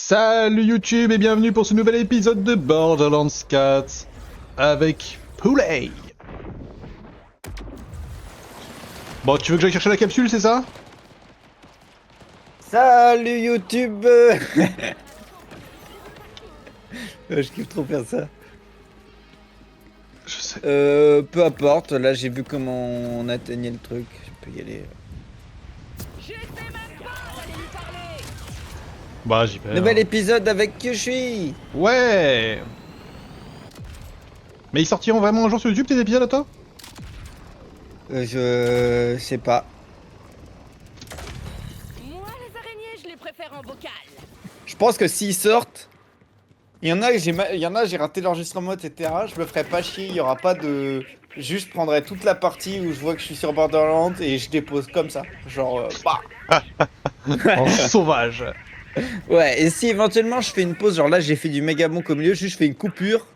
Salut YouTube et bienvenue pour ce nouvel épisode de Borderlands 4 avec Poulet. Bon, tu veux que j'aille chercher la capsule, c'est ça? Salut YouTube. Je kiffe trop faire ça. Je sais. Peu importe, là j'ai vu comment on atteignait le truc, je peux y aller. Bah, j'y vais. Nouvel hein. épisode avec Kyushui. Ouais. Mais ils sortiront vraiment un jour sur YouTube tes épisodes à toi? Je sais pas. Moi, les araignées, je les préfère en bocal. Je pense que s'ils sortent, il y en a, j'ai raté l'enregistrement, etc. Je me ferai pas chier, il y aura pas de. Juste je prendrai toute la partie où je vois que je suis sur Borderlands et je dépose comme ça. Genre, bah. En sauvage. Ouais, et si éventuellement je fais une pause, genre là j'ai fait du méga bon au milieu, juste je fais une coupure.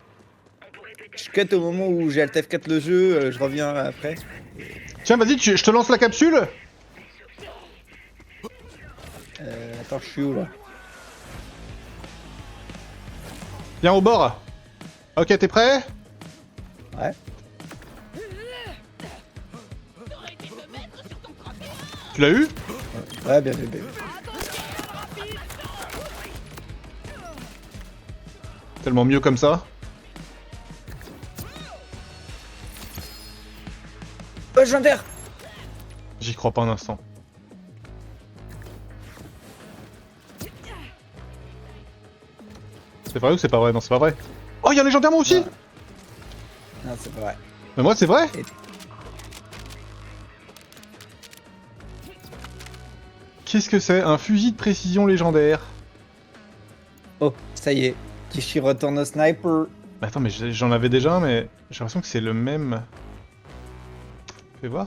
Je cut au moment où j'ai Alt F4 le jeu, je reviens après. Tiens, vas-y, je te lance la capsule. Attends, je suis où là? Viens au bord. Ok, t'es prêt? Ouais. Tu l'as eu? Ouais, bien vu, bien vu. Tellement mieux comme ça. Légendaire. J'y crois pas un instant. C'est vrai ou c'est pas vrai? Non, c'est pas vrai. Oh, il y a un légendaire moi aussi! Ouais. Non, c'est pas vrai. Mais moi, c'est vrai? Qu'est-ce que c'est? Un fusil de précision légendaire. Oh, ça y est. Kishi retourne au sniper. Mais attends, mais j'en avais déjà un, mais j'ai l'impression que c'est le même. Fais voir.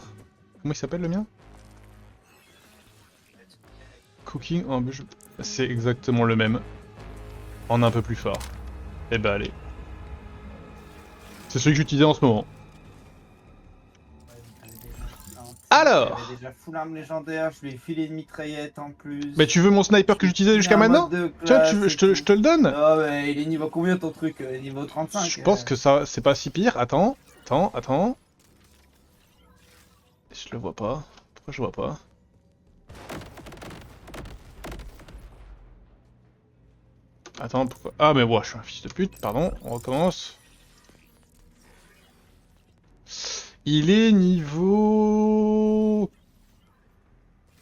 Comment il s'appelle le mien? Cooking Ambush. C'est exactement le même. En un peu plus fort. Eh ben allez. C'est celui que j'utilisais en ce moment. Alors! J'avais déjà full arme légendaire, je lui ai filé une mitraillette en plus. Mais tu veux mon sniper que j'utilisais jusqu'à maintenant? Tiens, je te le donne? Ah ouais, il est niveau combien ton truc? Niveau 35. Je pense que ça, c'est pas si pire. Attends. Je le vois pas. Pourquoi je le vois pas? Attends, pourquoi? Ah, mais ouais, je suis un fils de pute, pardon, on recommence. Il est niveau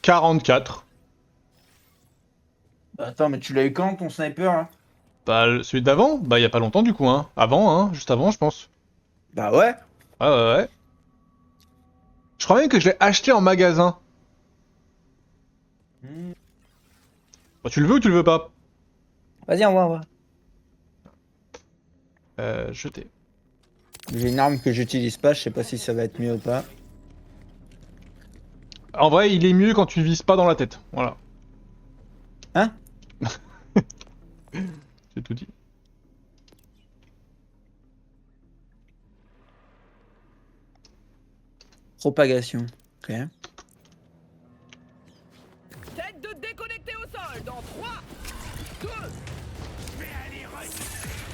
44. Attends, mais tu l'as eu quand ton sniper là? Bah, celui d'avant? Bah, il y a pas longtemps du coup, hein. Avant, hein, juste avant, je pense. Bah ouais. Ah, ouais. Je crois même que je l'ai acheté en magasin. Bah, tu le veux ou tu le veux pas? Vas-y, on va. Jeter. J'ai une arme que j'utilise pas, je sais pas si ça va être mieux ou pas. En vrai, il est mieux quand tu vises pas dans la tête. Voilà. Hein? J'ai tout dit. Propagation. Ok. Tête de déconnecter au sol dans 3, 2.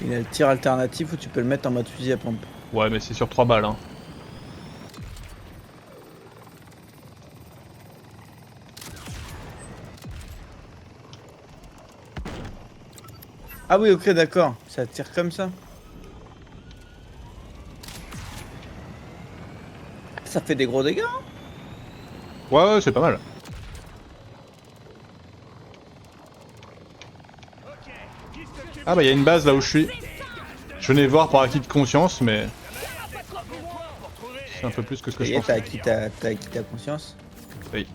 Il y a le tir alternatif où tu peux le mettre en mode fusil à pompe. Ouais, mais c'est sur 3 balles, hein. Ah oui, ok, d'accord. Ça tire comme ça. Ça fait des gros dégâts. Hein. Ouais, c'est pas mal. Ah bah il y a une base là où je suis. Je venais voir par acquis de conscience, mais c'est un peu plus que ce que je Ça y est, pensais. t'as acquis ta conscience. Oui.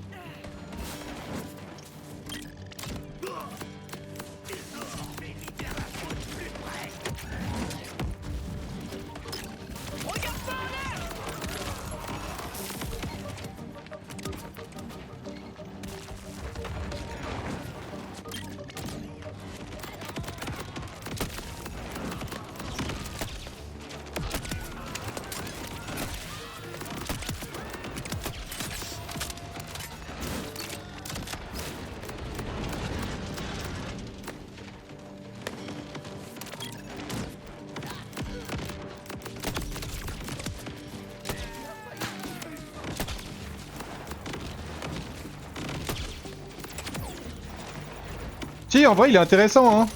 Si, en vrai, il est intéressant, hein.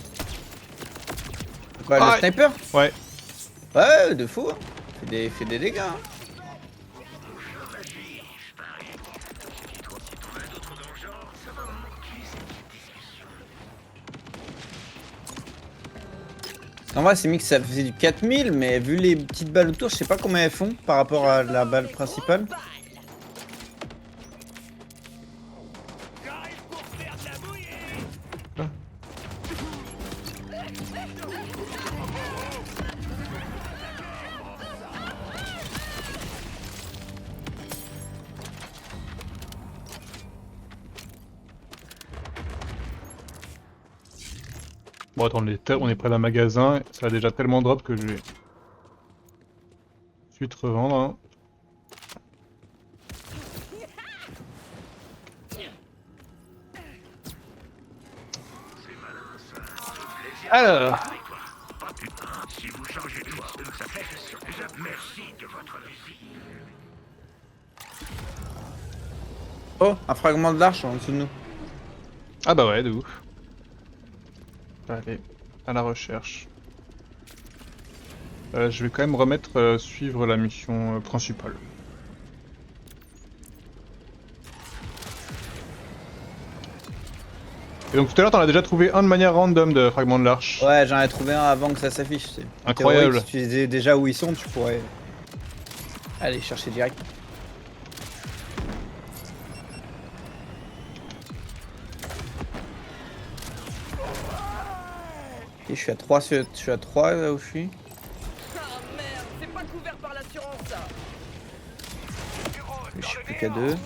Quoi, Ah, le sniper? Ouais. Ouais, de fou. Hein. Fait des dégâts. Hein. En vrai, c'est mis que ça faisait du 4000, mais vu les petites balles autour, je sais pas combien elles font par rapport à la balle principale. J'arrive pour faire de la bouillie. Bon, attends, on est près d'un magasin. Ça a déjà tellement drop que je vais... Suite revendre, hein. Alors... Oh, un fragment de l'arche en dessous de nous. Ah bah ouais, de ouf. Allez, à la recherche. Je vais quand même remettre suivre la mission principale. Et donc tout à l'heure t'en as déjà trouvé un de manière random de fragment de l'arche. Ouais, j'en ai trouvé un avant que ça s'affiche. Incroyable. Si tu sais déjà où ils sont, tu pourrais aller chercher direct. Et je suis à 3 là où je suis. Ah merde, c'est pas couvert par l'assurance ça. Je suis plus qu'à 2.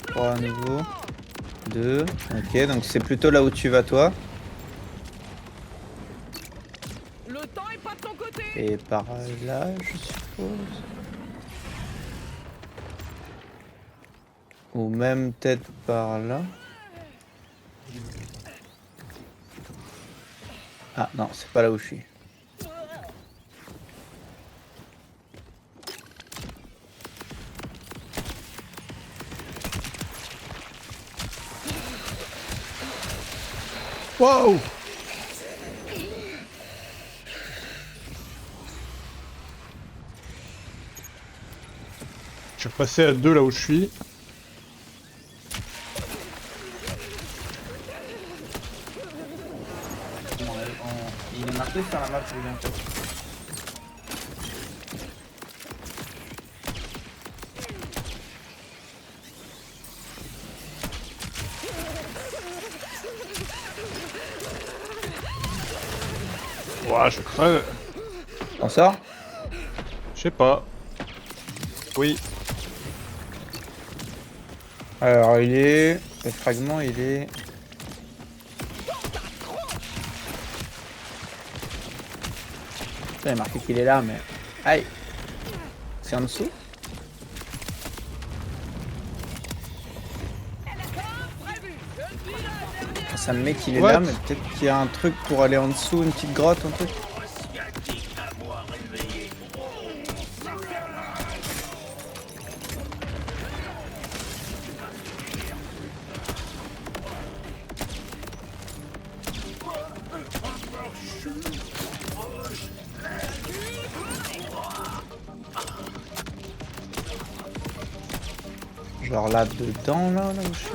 3 à nouveau. 2. Ok, donc c'est plutôt là où tu vas toi. Le temps est pas de ton côté. Et par là, je suppose. Ou même peut-être par là. Ah non, c'est pas là où je suis. Wow! Je vais repasser à 2 là où je suis. Il est marqué sur la map bientôt. Ouah, je crève. On sort? Je sais pas. Oui. Alors il est... Le fragment il est... Il est marqué qu'il est là mais... Aïe! C'est en dessous? Ça me met qu'il est What? là mais peut-être qu'il y a un truc pour aller en dessous, une petite grotte, un truc. Genre là dedans là où je suis.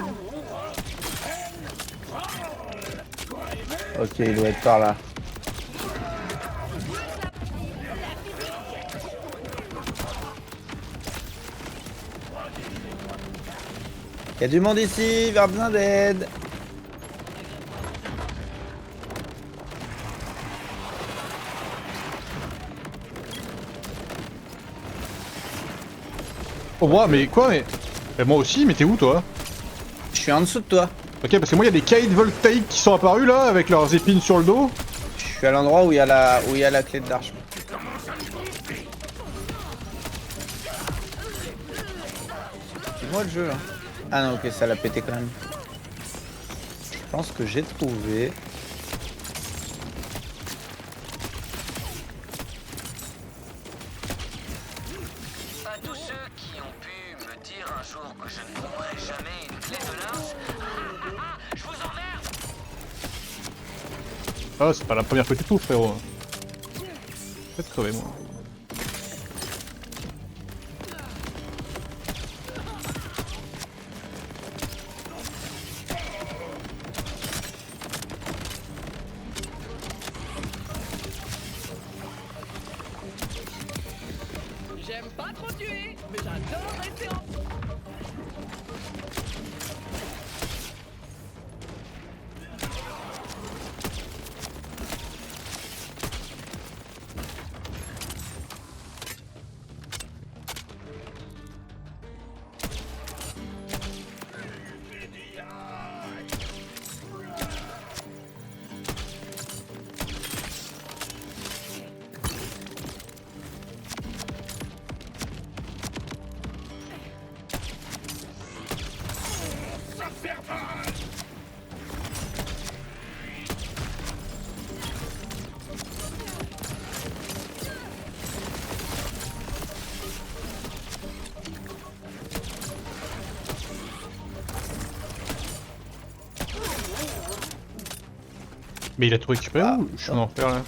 Ok, il doit être par là. Il y a du monde ici, il va besoin d'aide. Oh, wow, mais quoi, mais... Moi aussi, mais t'es où toi? Je suis en dessous de toi. Ok, parce que moi il y a des kites voltaïques qui sont apparus là, avec leurs épines sur le dos. Je suis à l'endroit où il y a la clé de l'arche. C'est moi le jeu là. Ah non, ok, ça l'a pété quand même. Je pense que j'ai trouvé. jour que je ne trouverai jamais une clé de linge. Je vous emmerde. Ah, c'est pas la première fois que tu trouves, frérot. Peut-être crever, moi. J'aime pas trop tuer, mais j'adore rester en... Mais il a tout récupéré ou je suis en enfer là?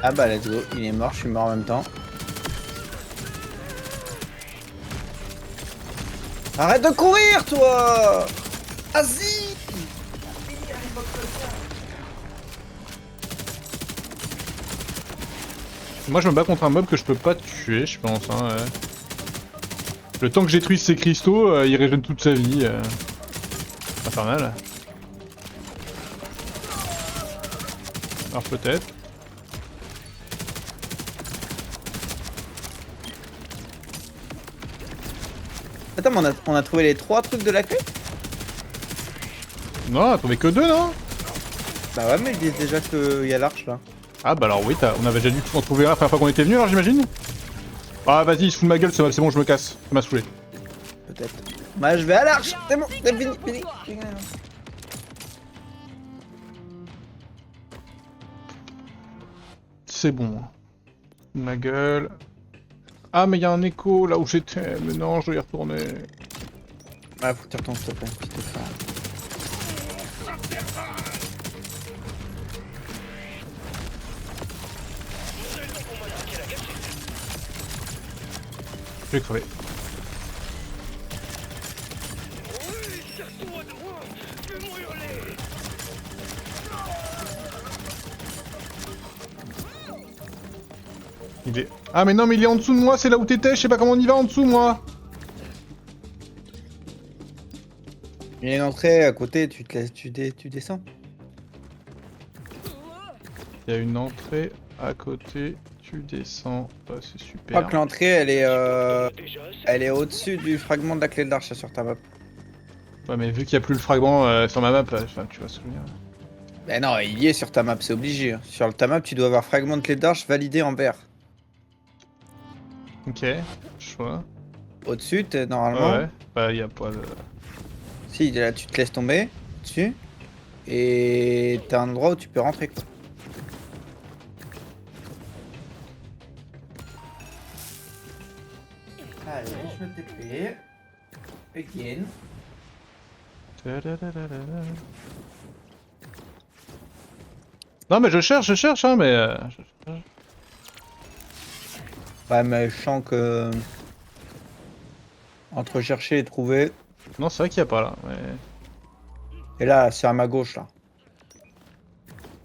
Ah bah let's go, il est mort, je suis mort en même temps. Arrête de courir toi! Vas-y! Moi je me bats contre un mob que je peux pas tuer, je pense. Hein, ouais. Le temps que je détruise ces cristaux, il régène toute sa vie. Infernal. Alors peut-être. Attends, mais on a trouvé les 3 trucs de la clé? Non, on a trouvé que 2 non? Bah ouais, mais ils disent déjà qu'il y a l'arche là. Ah bah alors oui, on avait déjà dû en trouver un la première fois qu'on était venu alors j'imagine. Ah vas-y, il se fout de ma gueule, c'est bon, je me casse. Ça m'a saoulé. Peut-être. Bah je vais à l'arche! C'est bon, c'est fini. C'est bon. Ma gueule. Ah mais il y a un écho là où j'étais. Mais non, je dois y retourner. Ah, faut que tu retournes s'il te plaît, s'il te plaît. Je vais crever. Il est... Ah mais non mais il est en dessous de moi, c'est là où t'étais, je sais pas comment on y va en dessous moi. Il y a une entrée à côté, tu te laisses, tu descends. Il y a une entrée à côté, tu descends, bah, c'est Je super. crois que l'entrée elle est au-dessus du fragment de la clé de l'arche sur ta map. Ouais mais vu qu'il n'y a plus le fragment sur ma map, enfin tu vas se souvenir. Ben non, il y est sur ta map, c'est obligé. Sur ta map, tu dois avoir fragment de clé d'arche validé en vert. Ok, choix. Au-dessus, normalement. Ouais, bah y a pas de... Si, là, tu te laisses tomber dessus. Et t'as un endroit où tu peux rentrer, quoi. Allez, je me TP. Again. Non mais je cherche hein, mais... Ouais, mais je sens que... Entre chercher et trouver... Non c'est vrai qu'il n'y a pas là, mais... Et là, c'est à ma gauche, là.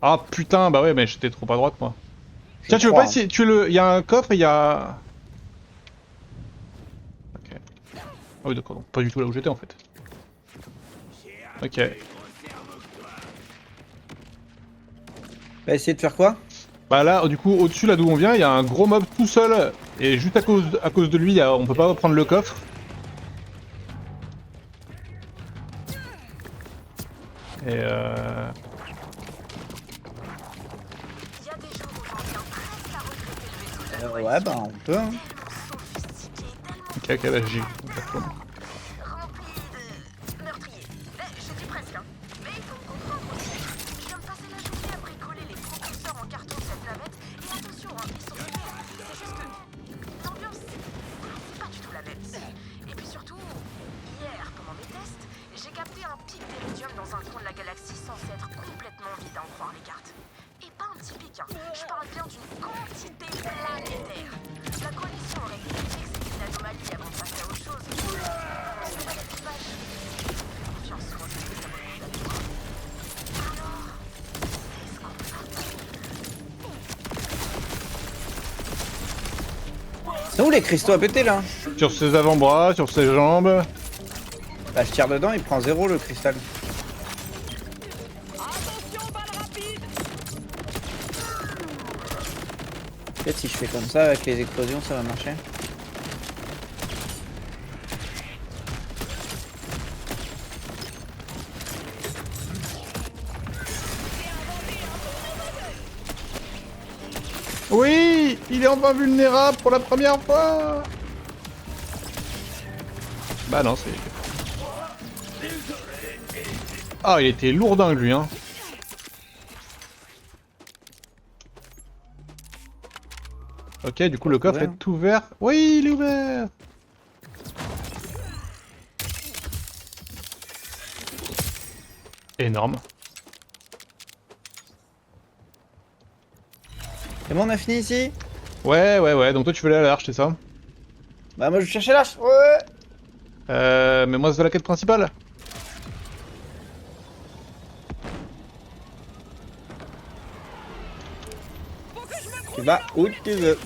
Ah putain, bah ouais mais j'étais trop à droite moi. Tiens, tu veux crois, pas essayer... Il y a un coffre et il y a... Ok. Ah oui d'accord, donc pas du tout là où j'étais en fait. Ok. Bah, essayer de faire quoi? Bah là, du coup, au-dessus là d'où on vient, il y a un gros mob tout seul. Et juste à cause de lui, on peut pas prendre le coffre. Et Ouais, bah, on peut, hein. Ok, ok, là j'y retourne. Rempli de meurtriers. Je dis presque, hein. Mais il faut comprendre aussi C'est où les cristaux à péter là? Sur ses avant-bras, sur ses jambes. Bah je tire dedans, il prend 0 le cristal. Attention, balle rapide. Peut-être si je fais comme ça avec les explosions ça va marcher. Oui, il est enfin vulnérable pour la première fois. Bah non, c'est... Ah, il était lourdingue lui, hein. Ok, du coup le coffre est ouvert. Oui, il est ouvert. Énorme. C'est bon, on a fini ici? Ouais, donc toi tu veux aller à l'arche, c'est ça? Bah moi je cherchais l'arche, ouais. Mais moi c'est la quête principale. Tu vas où tu veux.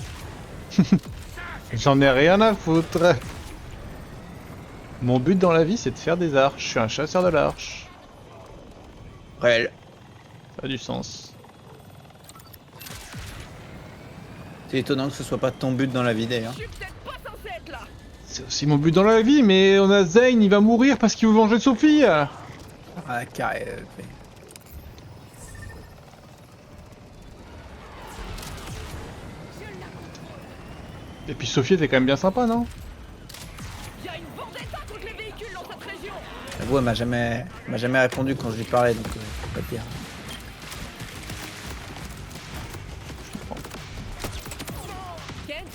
J'en ai rien à foutre. Mon but dans la vie c'est de faire des arches, je suis un chasseur de l'arche. Réel. Ça a du sens. C'est étonnant que ce soit pas ton but dans la vie d'ailleurs. Je suis peut-être pas censé être là. C'est aussi mon but dans la vie, mais on a Zane, il va mourir parce qu'il veut venger Sophie. Ah carré. Et puis Sophie était quand même bien sympa, non? Il y a une vendetta contre les véhicules dans cette région. J'avoue, elle m'a jamais répondu quand je lui parlais, donc je peux pas te dire. Kent,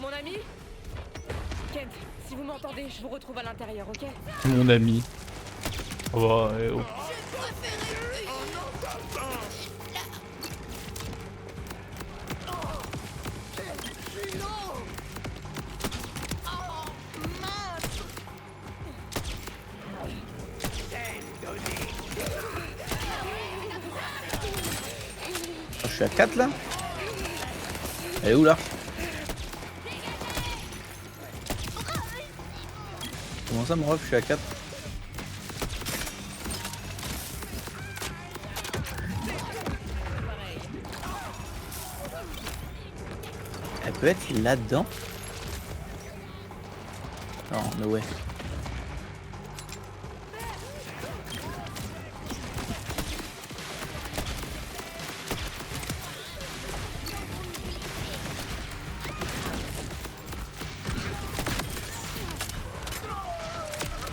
mon ami. Kent, si vous m'entendez, je vous retrouve à l'intérieur, ok? Mon ami. Oh, eh oh. Je suis à 4 là. Elle est où là? Comment ça mon ref, je suis à 4? Elle peut être là-dedans? Non, mais ouais.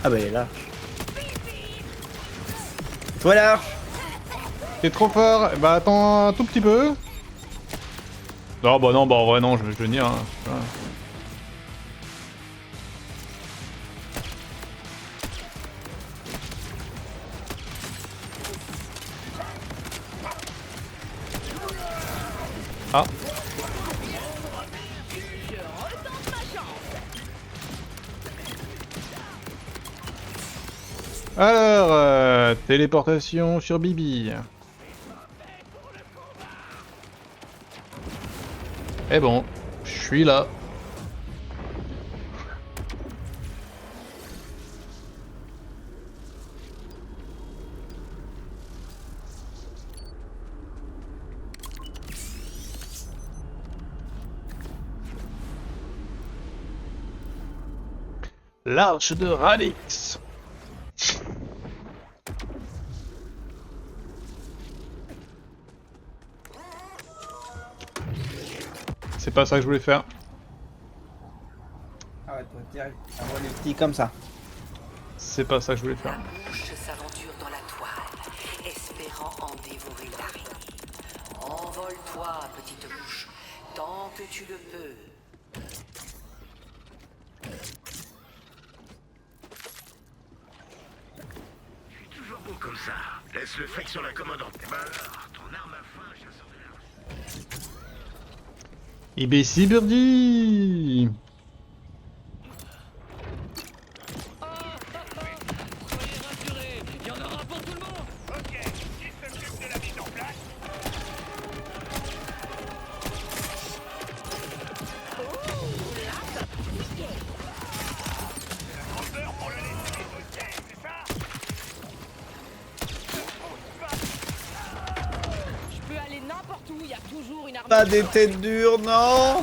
Ah bah elle est là. Toi là. T'es trop fort. Bah attends un tout petit peu. Non, bah non, bah en vrai non, je vais venir. Hein. Voilà. Ah. Alors, téléportation sur Bibi. Eh bon, je suis là. L'arche de Radix. C'est pas ça que je voulais faire. Ah ouais, toi, direct. Envoie les petits comme ça. C'est pas ça que je voulais La faire. mouche s'aventure dans la toile, espérant en dévorer l'araignée. Envole-toi, petite mouche, tant que tu le peux. Toujours beau comme ça. Laisse le fric sur la commode en tes mains. Ton arme à feu, chasseur de l'arche. IBC Birdie. Soyez rassurés, il y en aura pour tout le monde. Ok, qui s'occupe de la mise en place? toujours une arme. Pas des têtes dures, non.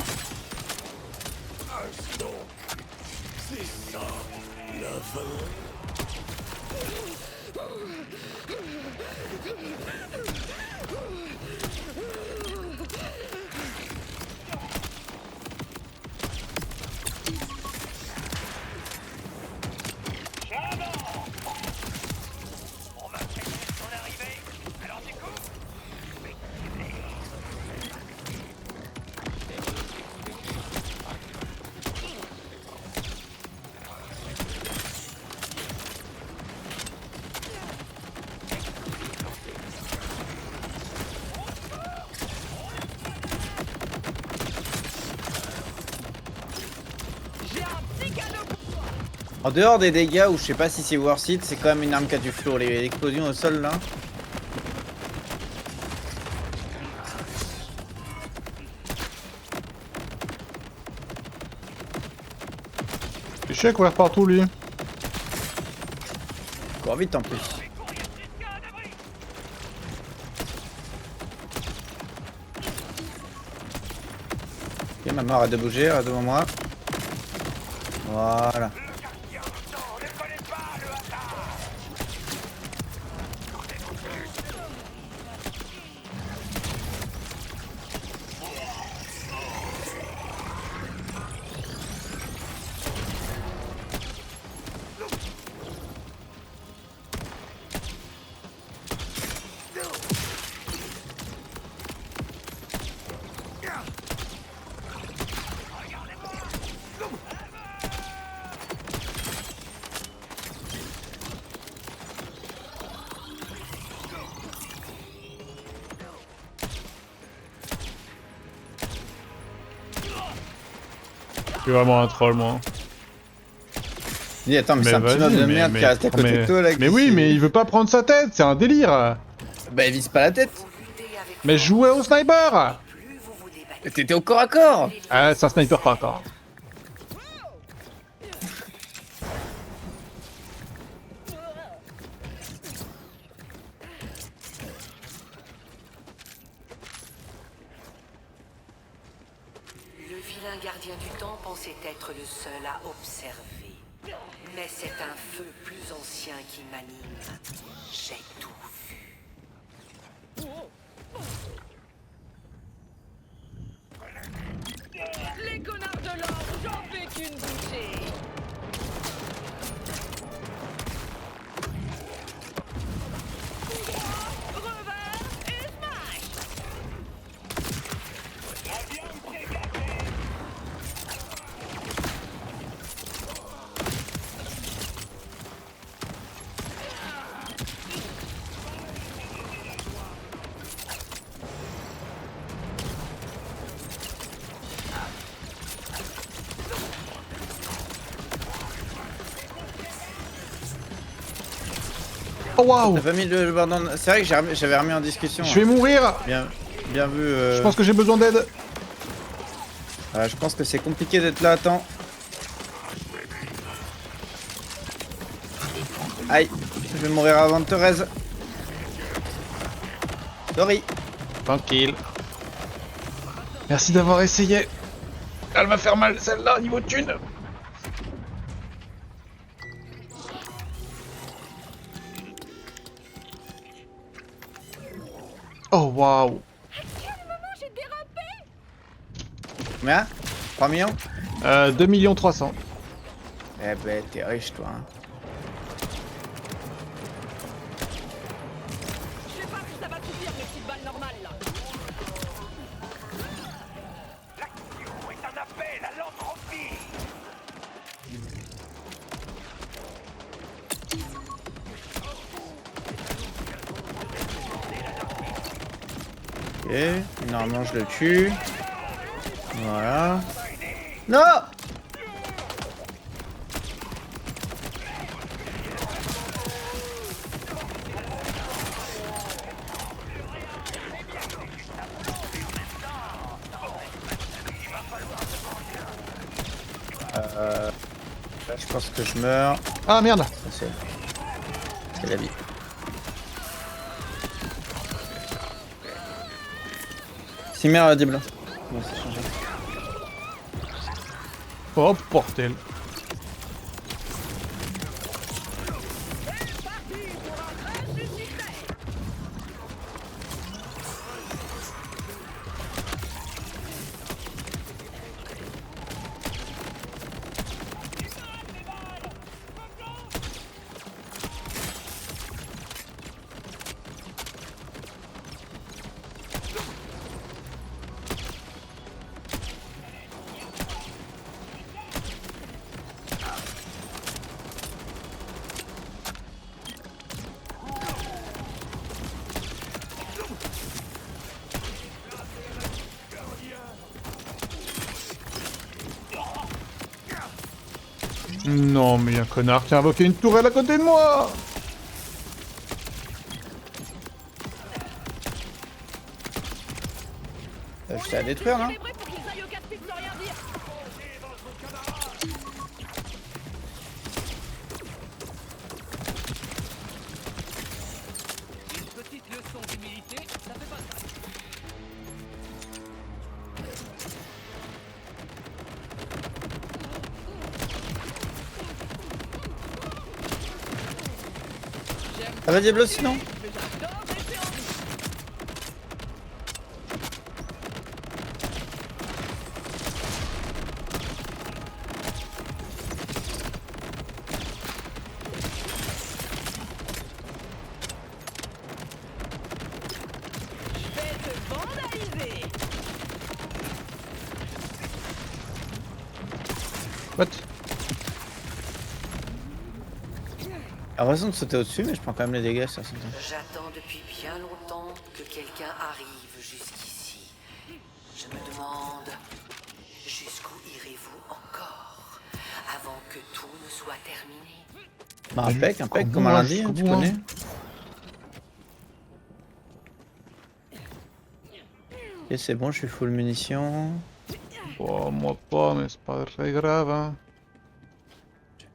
En dehors des dégâts, où je sais pas si c'est worth it, c'est quand même une arme qui a du flow. L'explosion au sol là. C'est chier à courir partout lui. Cours vite en plus. Ok, maman arrête de bouger, arrête devant moi. Voilà. Je suis vraiment un troll moi. Dis attends, mais c'est un petit vas-y, mob de merde qui reste à côté de toi là. Mais oui, mais il veut pas prendre sa tête, c'est un délire. Bah il vise pas la tête. Mais je jouais au sniper. T'étais au corps à corps. Ah, c'est un sniper pas encore. Le vilain gardien du temps pensait être le seul à observer. Mais c'est un feu plus ancien qui m'anime. J'ai tout vu. Les connards de l'ordre, j'en fais qu'une bouchée. Revers et smash. Oh waouh. T'as pas mis le bordon. C'est vrai que j'avais remis en discussion. Je vais mourir. Bien vu. Je pense que j'ai besoin d'aide. Je pense que c'est compliqué d'être là. Attends. Aïe, je vais mourir avant de Thérèse. Sorry. Tranquille. Merci d'avoir essayé. Elle va faire mal celle-là niveau thune. Oh waouh. J'ai dérapé. Combien 3 millions 2 300 000. Eh ben, t'es riche toi. Hein. Je sais pas si ça va suffire mes petites balles normales là. L'action est un appel à l'entropie. Ok, normalement je le tue. Voilà. Non. Là, je pense que je meurs. Ah merde. C'est la vie. Timère Diablo. Bon, c'est changé. Oh, portel. Non, mais y a un connard qui a invoqué une tourelle à côté de moi. Je t'ai à détruire là. Célébrez pour qu'ils aillent au casse-pipe sans rien dire. Une petite leçon d'humilité, ça fait pas ça. Ça va Diablo sinon? Je vais te vandaliser. What? J'ai l'impression de sauter au-dessus, mais je prends quand même les dégâts sur son temps. J'attends depuis bien longtemps que quelqu'un arrive jusqu'ici. Je me demande jusqu'où irez-vous encore avant que tout ne soit terminé. Bah, impec, comme Comment on l'a moi, dit, hein, tu jusqu'au bout, connais. Ok, c'est bon, je suis full munitions. Oh, moi pas, mais c'est pas très grave, hein.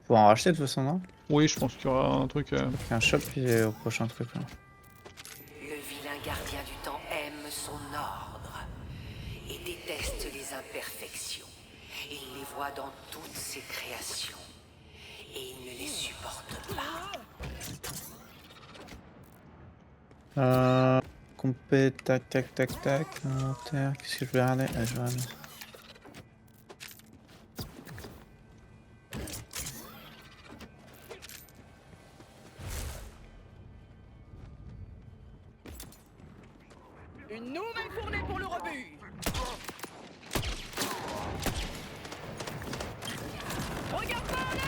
Faut en racheter de toute façon, non? Oui, je pense qu'il y aura un truc... Fait un shop puis au prochain truc là. Le vilain gardien du temps aime son ordre et déteste les imperfections. Il les voit dans toutes ses créations et il ne les supporte pas. Compé, tac, inventaire, qu'est-ce que je vais regarder? Ah, je vais regarder. Une nouvelle fournée pour le rebut. Regarde pas en l'air.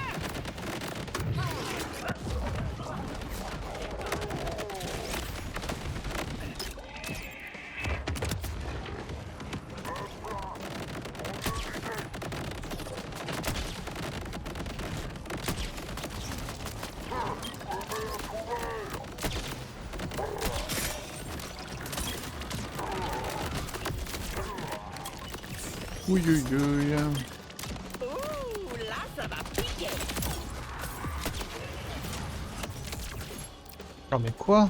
Oui, oui, oui. Ouh, là, ça va piquer. Oh, mais quoi?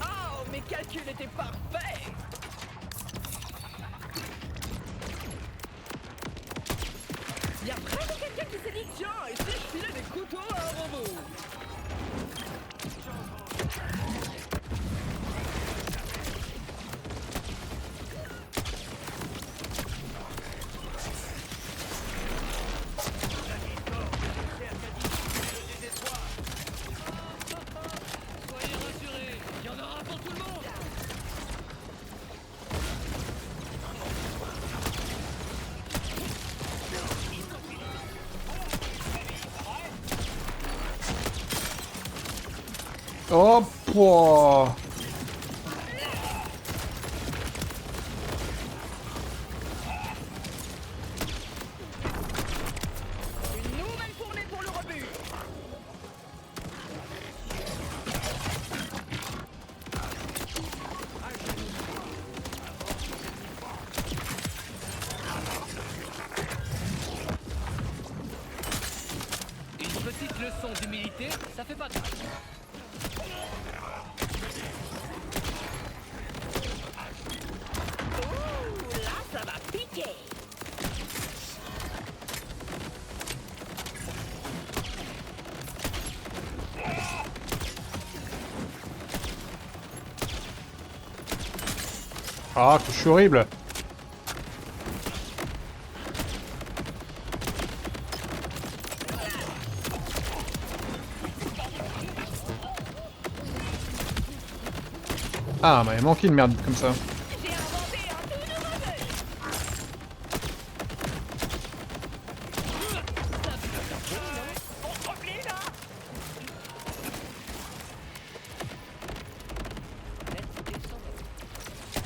Oh, mes calculs étaient parfaits. Y a vraiment quelqu'un qui s'est dit tiens, et si je filais des couteaux à un robot? Soyez rassurés, il y en aura pour tout le monde. Oh, pouah. Une nouvelle fournée pour le rebut. Une petite petite leçon d'humilité, ça fait pas de mal. Là, ça va piquer. Ah, je suis horrible. Ah, m'avait manqué une merde comme ça. J'ai inventé un tout nouveau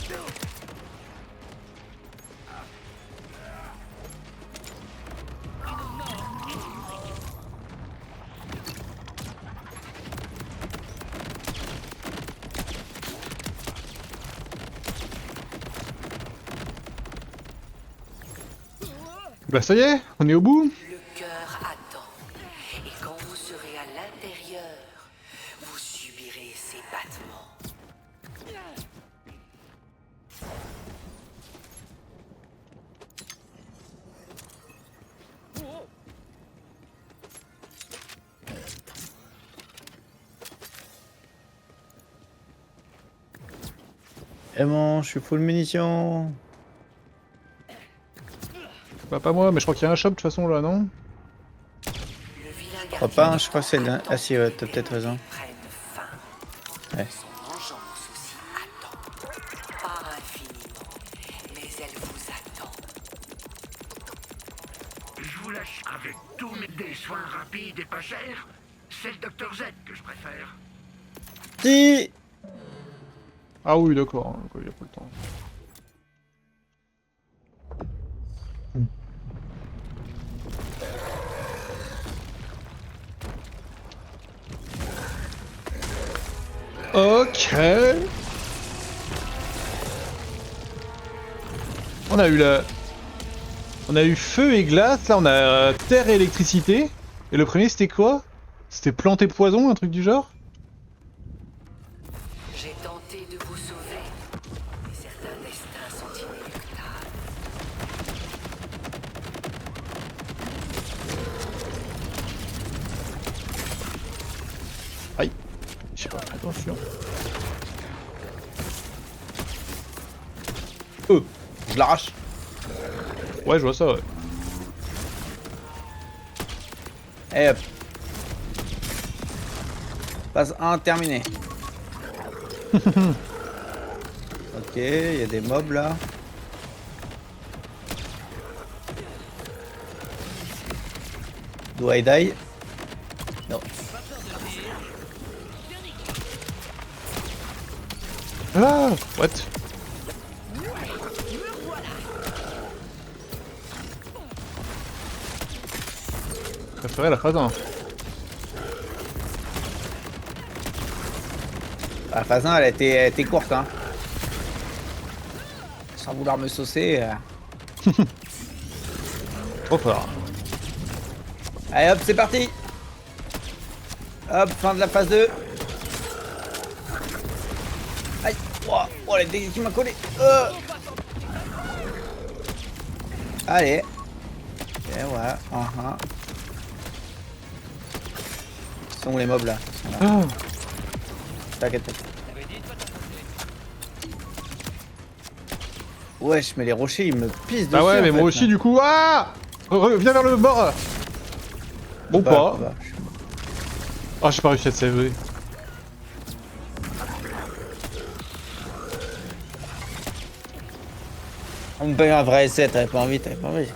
jeu. Bah ça y est, on est au bout. Le cœur attend. Et quand vous serez à l'intérieur, vous subirez ses battements. Eh bon, je suis full munitions. Bah pas moi, mais je crois qu'il y a un shop de toute façon là, non? Le vilain Je crois gardien pas, du je crois que temps c'est le... attend Ah si, ouais, que t'as peut-être raison. prenne fin. Ouais. Son vengeance aussi attend. Pas infiniment, mais elle vous attend. Je vous lâche avec tous des soins rapides et pas chers. C'est le Dr Z que je préfère. Si. Ah oui, d'accord, il y a pas le temps. Ok. On a eu la... On a eu feu et glace, là on a terre et électricité. Et le premier c'était quoi? C'était plante et poison, un truc du genre? J'ai tenté de vous sauver, mais certains destins sont inéluctables. Aïe. Je sais pas, attention. Je l'arrache. Ouais, je vois ça, ouais. Et hop. Phase 1 terminé. Ok, il y a des mobs là. Do I die? Non. Ah, what? Je préférais la phase 1. La phase 1 elle a été courte hein. Sans vouloir me saucer. Trop fort. Allez hop, c'est parti. Hop, fin de la phase 2. Aïe. Oh les dégâts qui m'a collé. Allez. Et voilà. Ils sont où les mobs là? Ils sont là. Ah. T'inquiète. Wesh, mais les rochers ils me pissent dessus. Bah ouais, en mais fait, moi aussi là. du coup. Ah! Viens vers le bord! Bon, Bah, pas. bah, je suis- Ah, j'ai pas réussi à te sauver. On me paye un vrai essai, t'avais pas envie, t'avais pas envie.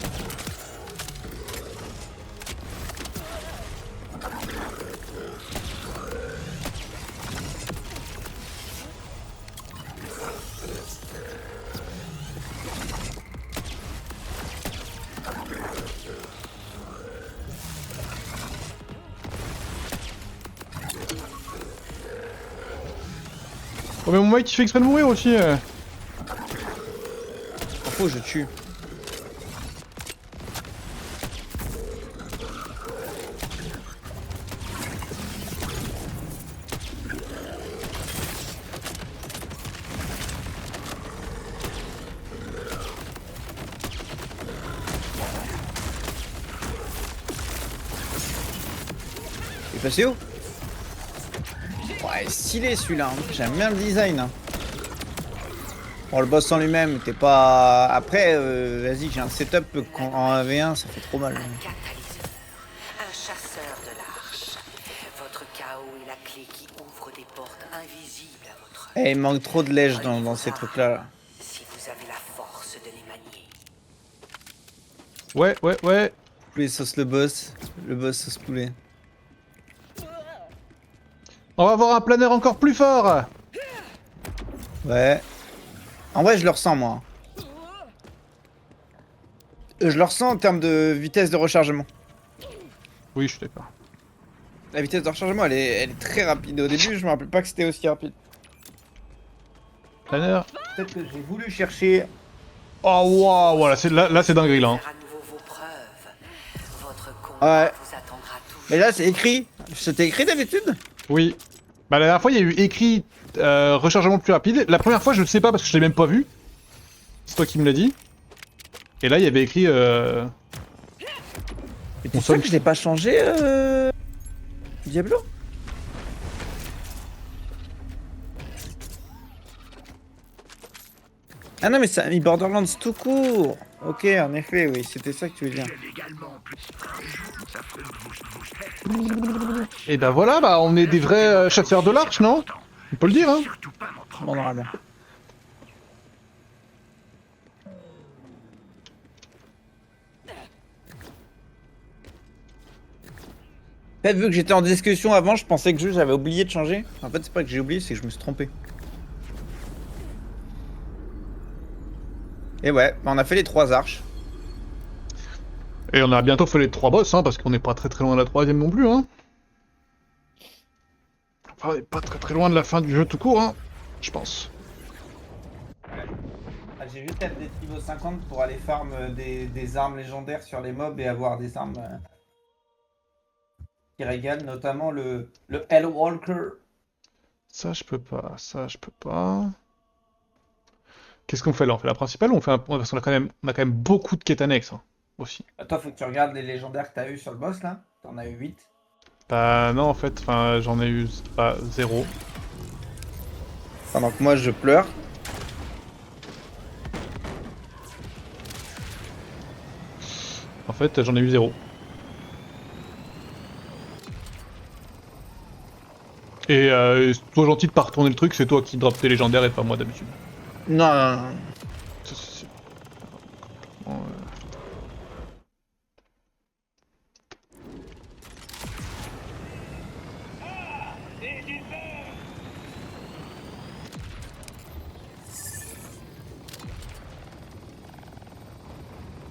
Oh, mais mon mec il fait exprès de mourir aussi. En faux, je tue. passé où? Ouais, stylé celui-là, hein. J'aime bien le design. Hein. Bon, le boss en lui-même, t'es pas... Après, vas-y, j'ai un setup en 1v1, ça fait trop mal. Un catalyseur, un chasseur de l'arche. Votre chaos est la clé qui ouvre des portes invisibles à votre œil. Eh, il manque trop de lèche dans ces trucs-là. Là. Si vous avez la force de les manier. Ouais. Poulet sauce le boss sauce poulet. On va avoir un planeur encore plus fort. Ouais. En vrai, je le ressens, moi. Je le ressens en termes de vitesse de rechargement. Oui, je suis d'accord. La vitesse de rechargement, elle est très rapide. Au début, je me rappelle pas que c'était aussi rapide. Planeur. Peut-être que j'ai voulu chercher... Oh waouh, voilà, là c'est dinguerie là. Hein. Faire à nouveau vos preuves. Votre combat Ouais. vous attendra toujours. Mais là, c'est écrit. C'était écrit d'habitude? Oui. Bah la dernière fois il y a eu écrit rechargement plus rapide. La première fois je ne sais pas parce que je l'ai même pas vu. C'est toi qui me l'as dit. Et là il y avait écrit Mais t'es sûr que je l'ai pas changé, Diablo? Ah non, mais ça a mis Borderlands tout court. Ok, en effet, oui, c'était ça que tu veux dire. Légalement, plus. Ça ferait Et bah voilà, bah on est des vrais chasseurs de l'arche, non? On peut le dire, hein. surtout pas m'en tromper. Bon, on aura bien. En fait, vu que j'étais en discussion avant, je pensais que juste j'avais oublié de changer. En fait, c'est pas que j'ai oublié, c'est que je me suis trompé. Et ouais, on a fait les 3 arches. Et on a bientôt fait les 3 boss, hein, parce qu'on n'est pas très loin de la 3ème non plus, hein. Enfin, on n'est pas très loin de la fin du jeu tout court, hein, je pense. Ah, j'ai juste être des niveau 50 pour aller farm des armes légendaires sur les mobs et avoir des armes qui régalent, notamment le Hellwalker. Ça je peux pas. Qu'est-ce qu'on fait là? On fait la principale ou on fait un... Parce qu'on a quand même beaucoup de quêtes annexes, hein, aussi. Toi, faut que tu regardes les légendaires que t'as eu sur le boss là. T'en as eu 8. Bah non en fait, enfin j'en ai eu 0. Pendant que moi je pleure. En fait j'en ai eu 0. Et toi gentil de pas retourner le truc, c'est toi qui drop tes légendaires et pas moi d'habitude. Non, non, non. C'est-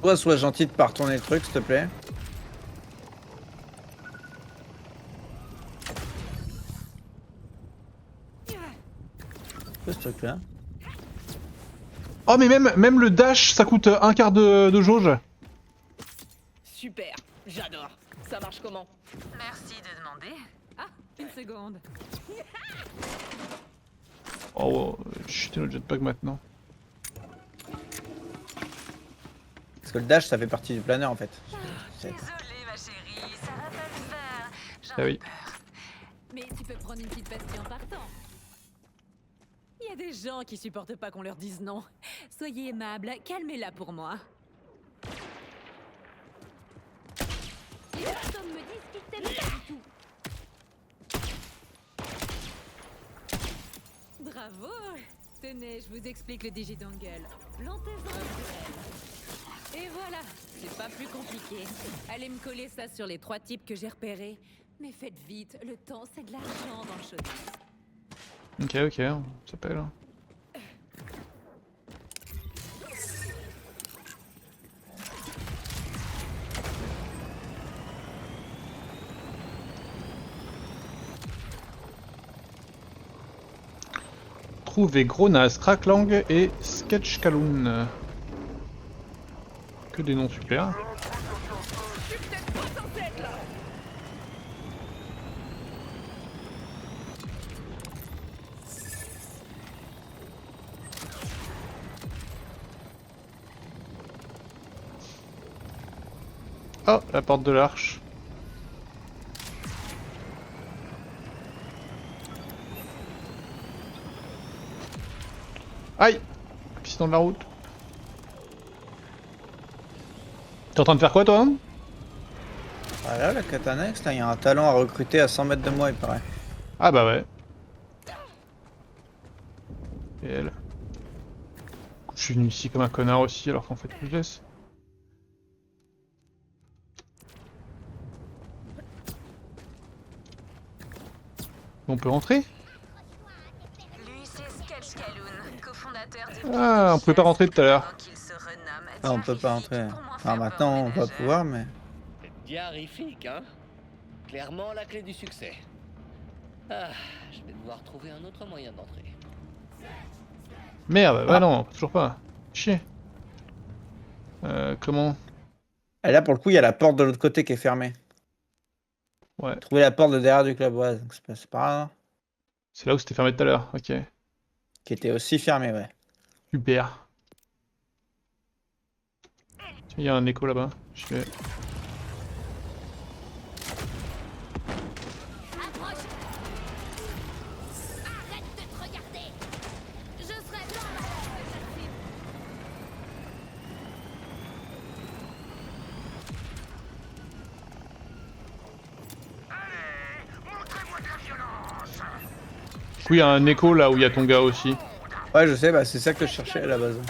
Toi, sois gentil de pas retourner le truc, s'il te plaît. Quoi ce truc là? Oh mais même le dash ça coûte un quart de jauge. Super, j'adore. Ça marche comment? Merci de demander. Ah, une seconde. Oh, chuter notre jetpack maintenant. Parce que le dash ça fait partie du planeur en fait. Désolée ma chérie, ça va pas le faire. J'en Ah ai oui. peur. Mais tu peux prendre une petite pastille en partant. Il y a des gens qui supportent pas qu'on leur dise non. Soyez aimable, calmez-la pour moi. Les personnes me disent qu'ils t'aiment pas du tout. Bravo. Tenez, je vous explique le digidangle. Plantez-en un pour elle. Et voilà, c'est pas plus compliqué. Allez me coller ça sur les 3 types que j'ai repérés. Mais faites vite, le temps c'est de l'argent dans le chaudis. Ok, on s'appelle. Trouver Gronas, Kraklang et Sketchkaloon. Que des noms super. Je suis peut-être pas censé être là. Oh, la porte de l'arche. Aïe! Accident de la route. T'es en train de faire quoi, toi? Voilà, la Katanex, là, il y a un talent à recruter à 100 mètres de moi, il paraît. Ah bah ouais. Et elle. Je suis venu ici comme un connard aussi, alors qu'en fait, je laisse. On peut rentrer? Lui, c'est Sketch Calhoun, cofondateur du Ah, on pouvait pas rentrer tout à l'heure. Ah, on peut pas entrer. Alors maintenant, on va pouvoir, mais... C'est diarifique, hein? Clairement la clé du succès. Ah, je vais devoir trouver un autre moyen d'entrer. Merde, bah non, toujours pas. Chier. Comment? Et là, pour le coup, il y a la porte de l'autre côté qui est fermée. Ouais. Trouver la porte de derrière du club, ouais, donc c'est pas grave. C'est là où c'était fermé tout à l'heure, ok. Qui était aussi fermée, ouais. Super. Tiens, il y a un écho là-bas. Je vais... Approche. Arrête de te regarder. Je serai là. Montrez-moi de la violence. Du coup, il y a un écho là où il y a ton gars aussi. Ouais, je sais, bah c'est ça que je cherchais à la base. Vous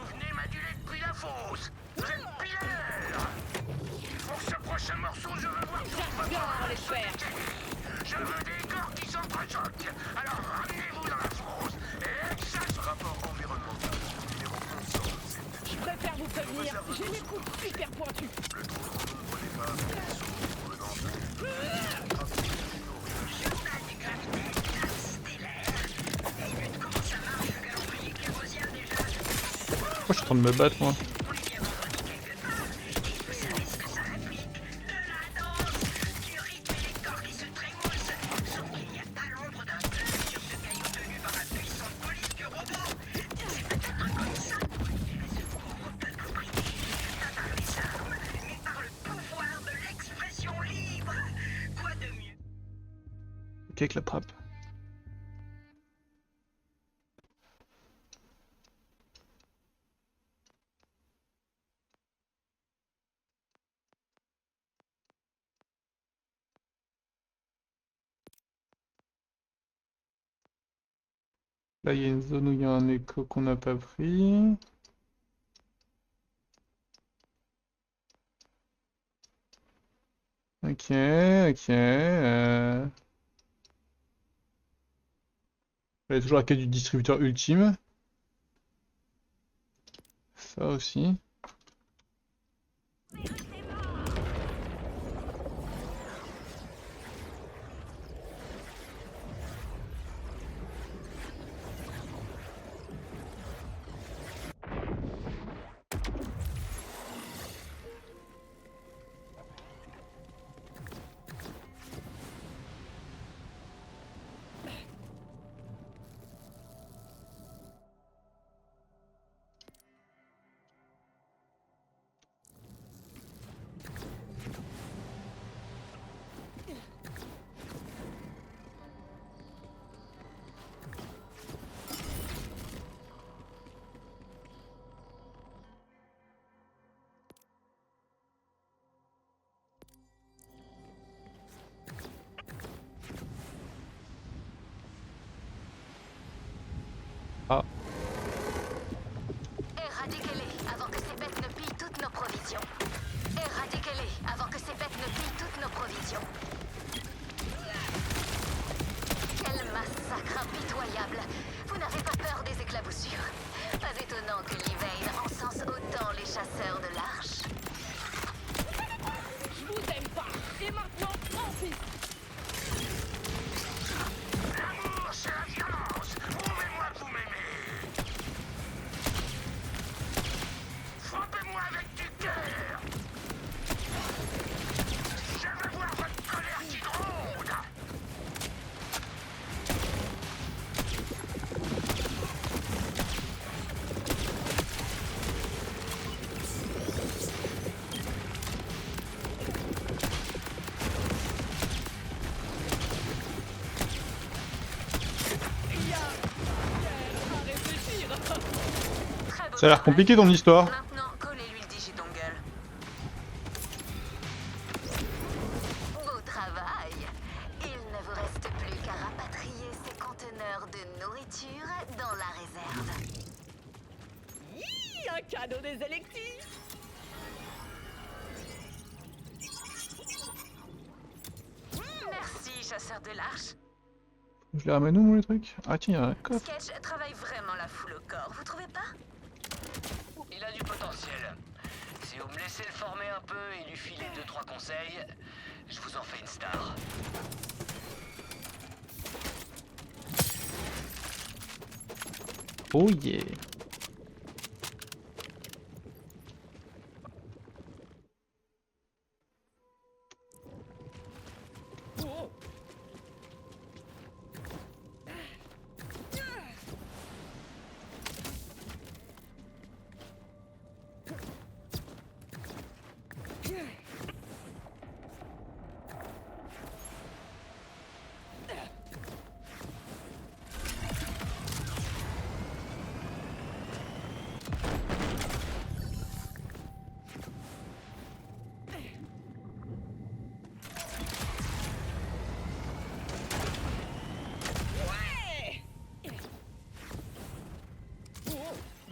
venez m'aduler depuis la fosse. Vous êtes pile à l'heure. Pour ce prochain morceau, je veux voir Je veux des corps qui s'entrechoquent. Alors ramenez-vous dans la fosse. Et que ça se rapport environnemental. Numéro 107. Je préfère vous prévenir, j'ai les coups super pointus. Le trou de route pour les femmes et souffle pour le danger. Pourquoi je suis en train de me battre moi? Ok, avec la trappe. Là, il y a une zone où il y a un écho qu'on n'a pas pris. Ok, ok. Il y a toujours la quête du distributeur ultime. Ça aussi. Ah. Éradiquez-les avant que ces bêtes ne pillent toutes nos provisions. Éradiquez-les avant que ces bêtes ne pillent toutes nos provisions. Quel massacre impitoyable! Vous n'avez pas peur des éclaboussures? Pas étonnant que Yvain encense autant les chasseurs de l'Arche. Je vous aime pas. Et maintenant, en piste. L'amour, c'est la violence. Prouvez-moi que vous m'aimez. Frappez-moi avec du cœur. Je Ça a l'air compliqué ton histoire. Maintenant, collez-lui le digidongle. Beau travail. Il ne vous reste plus qu'à rapatrier ces conteneurs de nourriture dans la réserve. Un cadeau des électifs. Merci, chasseur de l'arche. Je les ramène où, moi, les trucs? Ah, tiens, il y a un coffre. Sketch travaille vraiment la foule au corps, vous trouvez pas? Il a du potentiel. Si vous me laissez le former un peu et lui filer 2-3 conseils, je vous en fais une star. Oh yeah.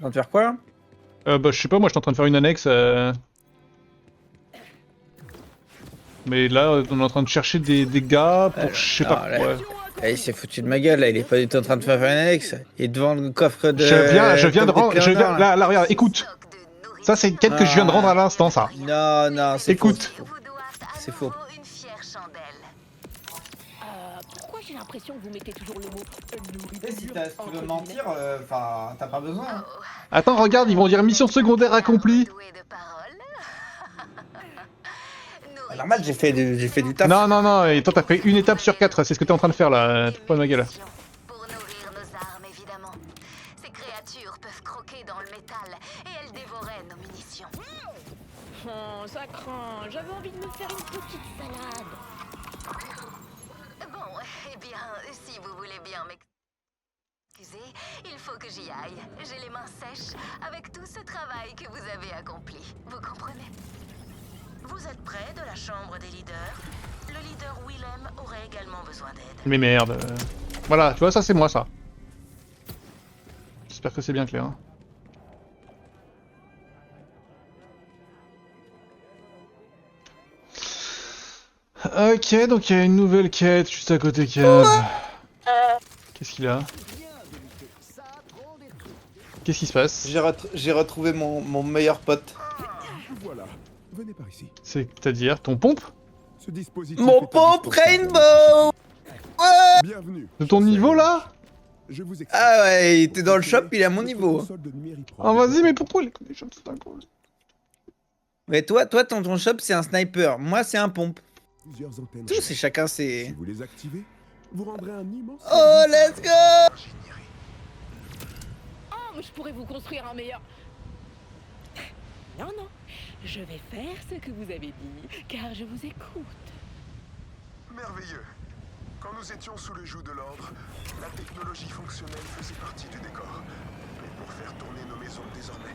On va faire quoi là? Bah, je sais pas, moi, je suis en train de faire une annexe. Mais là, on est en train de chercher des gars pour je sais pas là, quoi. il s'est foutu de ma gueule là, il est pas du tout en train de faire une annexe. Il est devant le coffre de. Je viens de rendre. là. Là, regarde, écoute. Ça, c'est une quête que je viens de rendre à l'instant, ça. Non, non, c'est Écoute. faux. Vous doit à C'est nouveau faux. une fière chandelle. Pourquoi j'ai l'impression que vous mettez toujours le mot Si tu veux mentir, enfin, t'as pas besoin. Hein. Attends, regarde, ils vont dire mission secondaire accomplie. Doué de parole. Normal, j'ai fait du taf. Non, non, non, et toi, t'as fait une étape sur 4, c'est ce que t'es en train de faire là. T'es pas de ma gueule. Pour nourrir nos armes, évidemment. Ces créatures peuvent croquer dans le métal et elles dévoraient nos munitions. Oh, ça craint. J'avais envie de me faire une petite salade. Bon, eh bien, si vous voulez bien m'excuser, il faut que j'y aille. J'ai les mains sèches avec tout ce travail que vous avez accompli. Vous comprenez? Vous êtes près de la chambre des leaders? Le leader Willem aurait également besoin d'aide. Mais merde. Voilà, tu vois, ça c'est moi, ça. J'espère que c'est bien clair. Hein. Ok, donc il y a une nouvelle quête juste à côté Cave. Qu'est-ce qu'il a? Qu'est-ce qui se passe? J'ai retrouvé mon meilleur pote. Voilà, venez par ici. C'est-à-dire ton pompe? Ce dispositif Mon est pompe indispensable. Rainbow. Bienvenue. De ton chasseur. niveau là? Je vous explique. Ah ouais, il était dans le shop, il est à mon niveau. Ah vas-y, mais pourquoi les conditions c'est incroyable. Mais toi, ton shop, c'est un sniper. Moi, c'est un pompe. Plusieurs antennes. Tous, c'est chacun, Si c'est. vous les activez, vous rendrez un immense. Oh, service. let's go! Oh, mais je pourrais vous construire un meilleur. Non, non. Je vais faire ce que vous avez dit, car je vous écoute. Merveilleux. Quand nous étions sous le joug de l'ordre, la technologie fonctionnelle faisait partie du décor. Mais pour faire tourner nos maisons désormais,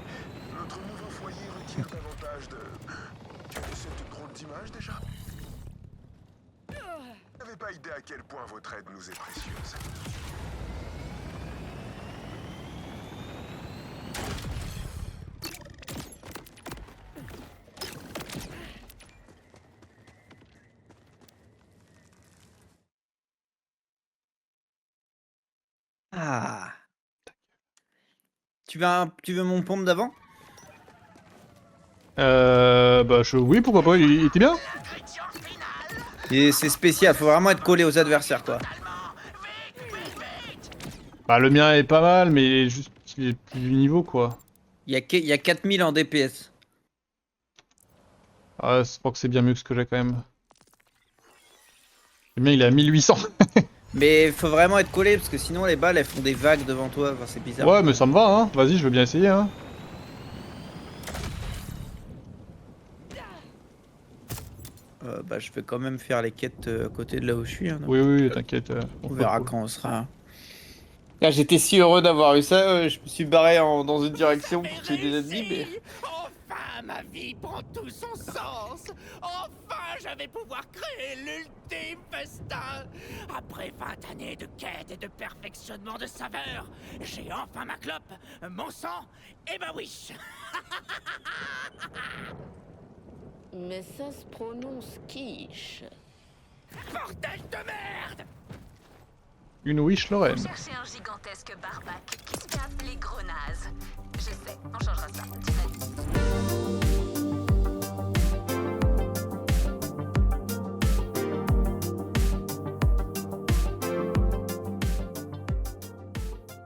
notre nouveau foyer requiert davantage de... Tu as cette drôle d'image déjà? Vous n'avez pas idée à quel point votre aide nous est précieuse. Ah. Tu veux mon pompe d'avant? Bah oui, pourquoi pas, il était bien. Et c'est spécial, faut vraiment être collé aux adversaires, quoi. Bah le mien est pas mal, mais juste il est plus du niveau quoi. Il y a 4000 en DPS. Ah, je crois que c'est bien mieux que ce que j'ai quand même. Le mien il est à 1800. Mais faut vraiment être collé, parce que sinon les balles, elles font des vagues devant toi. Enfin, c'est bizarre. Ouais, mais ça me va, hein. Vas-y, je veux bien essayer, hein. Bah, je vais quand même faire les quêtes à côté de là où je suis. Hein, donc Oui, oui, t'inquiète. on verra quand on sera. Là, j'étais si heureux d'avoir eu ça, je me suis barré dans une direction pour tuer des ennemis, mais... Enfin, ma vie prend tout son sens. Enfin, je vais pouvoir créer l'ultime festin. Après 20 années de quête et de perfectionnement de saveurs, j'ai enfin ma clope, mon sang et ma wish. Mais ça se prononce quiche. Bordel de merde! Une wish Lorraine. Vous cherchez un gigantesque barbac qui se fait appeler Grenaze. Je sais, on changera ça.